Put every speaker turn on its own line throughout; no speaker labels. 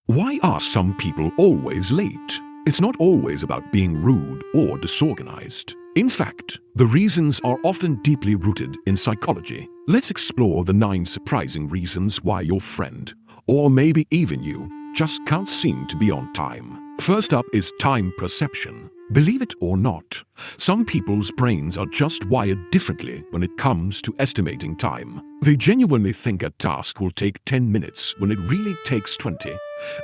Why are some people always late? It's not always about being rude or disorganized. In fact, the reasons are often deeply rooted in psychology. Let's explore the 9 surprising reasons why your friend, or maybe even you, just can't seem to be on time. First up is time perception. Believe it or not, some people's brains are just wired differently when it comes to estimating time. They genuinely think a task will take 10 minutes when it really takes 20.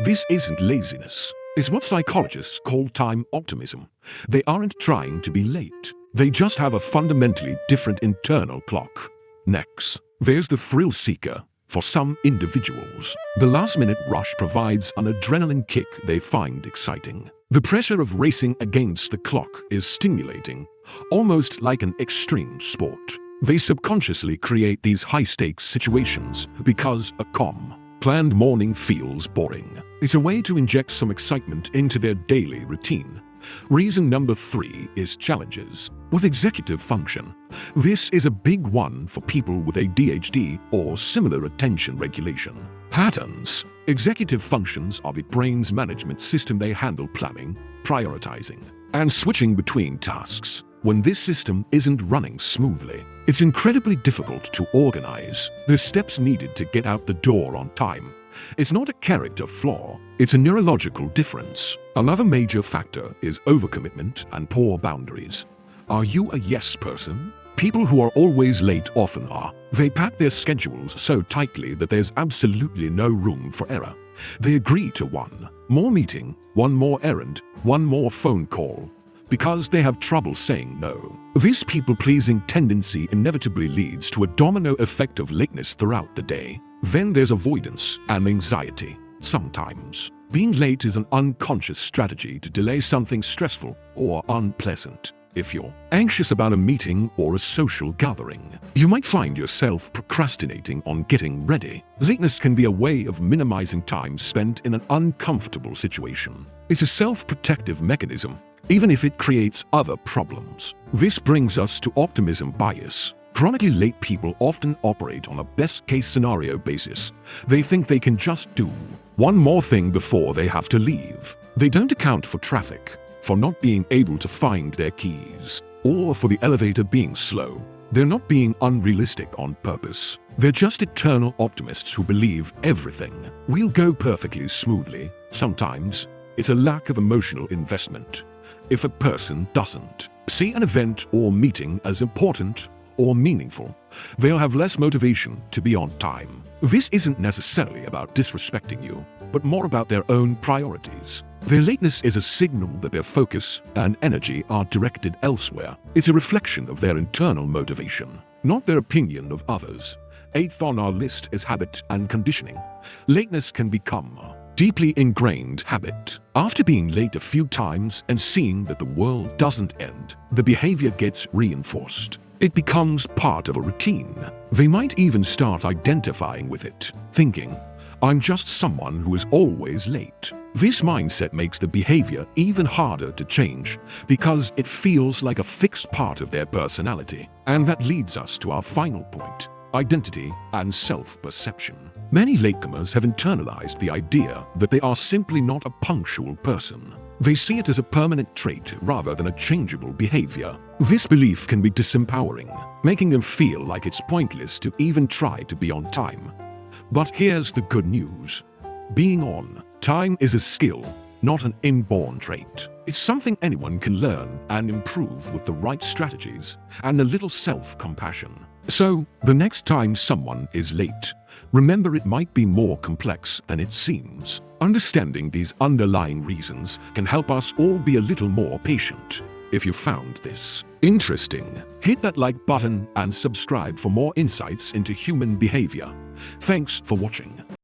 This isn't laziness. It's what psychologists call time optimism. They aren't trying to be late. They just have a fundamentally different internal clock. Next, there's the thrill seeker. For some individuals, the last-minute rush provides an adrenaline kick they find exciting. The pressure of racing against the clock is stimulating, almost like an extreme sport. They subconsciously create these high-stakes situations because a calm, planned morning feels boring. It's a way to inject some excitement into their daily routine. Reason number 3 is challenges with executive function. This is a big one for people with ADHD or similar attention regulation patterns. Executive functions are the brain's management system. They handle planning, prioritizing, and switching between tasks. When this system isn't running smoothly, it's incredibly difficult to organize the steps needed to get out the door on time. It's not a character flaw, it's a neurological difference. Another major factor is overcommitment and poor boundaries. Are you a yes person? People who are always late often are. They pack their schedules so tightly that there's absolutely no room for error. They agree to one more meeting, one more errand, one more phone call, because they have trouble saying no. This people-pleasing tendency inevitably leads to a domino effect of lateness throughout the day. Then there's avoidance and anxiety. Sometimes, being late is an unconscious strategy to delay something stressful or unpleasant. If you're anxious about a meeting or a social gathering, you might find yourself procrastinating on getting ready. Lateness can be a way of minimizing time spent in an uncomfortable situation. It's a self-protective mechanism, even if it creates other problems. This brings us to optimism bias. Chronically late people often operate on a best-case scenario basis. They think they can just do one more thing before they have to leave. They don't account for traffic, for not being able to find their keys, or for the elevator being slow. They're not being unrealistic on purpose. They're just eternal optimists who believe everything will go perfectly smoothly. Sometimes, it's a lack of emotional investment. If a person doesn't see an event or meeting as important or meaningful, they'll have less motivation to be on time. This isn't necessarily about disrespecting you, but more about their own priorities. Their lateness is a signal that their focus and energy are directed elsewhere. It's a reflection of their internal motivation, not their opinion of others. 8th on our list is habit and conditioning. Lateness can become a deeply ingrained habit. After being late a few times and seeing that the world doesn't end, the behavior gets reinforced. It becomes part of a routine. They might even start identifying with it, thinking, I'm just someone who is always late. This mindset makes the behavior even harder to change because it feels like a fixed part of their personality. And that leads us to our final point: identity and self-perception. Many latecomers have internalized the idea that they are simply not a punctual person. They see it as a permanent trait rather than a changeable behavior. This belief can be disempowering, making them feel like it's pointless to even try to be on time. But here's the good news. Being on time is a skill, not an inborn trait. It's something anyone can learn and improve with the right strategies and a little self-compassion. So, the next time someone is late, remember it might be more complex than it seems. Understanding these underlying reasons can help us all be a little more patient. If you found this interesting, hit that like button and subscribe for more insights into human behavior. Thanks for watching.